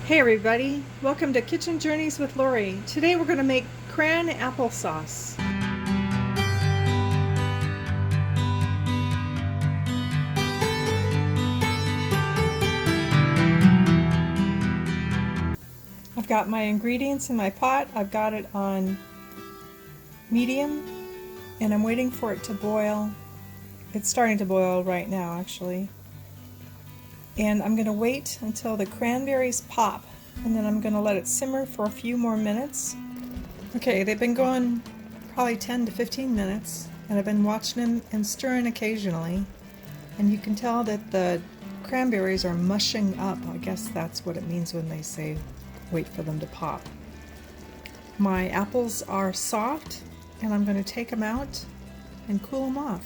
Hey everybody, welcome to Kitchen Journeys with Lori. Today we're going to make cran applesauce. I've got my ingredients in my pot. I've got it on medium and I'm waiting for it to boil. It's starting to boil right now actually. And I'm going to wait until the cranberries pop and then I'm going to let it simmer for a few more minutes. Okay, they've been going probably 10 to 15 minutes and I've been watching them and stirring occasionally, and you can tell that the cranberries are mushing up. I guess that's what it means when they say wait for them to pop. My apples are soft and I'm going to take them out and cool them off.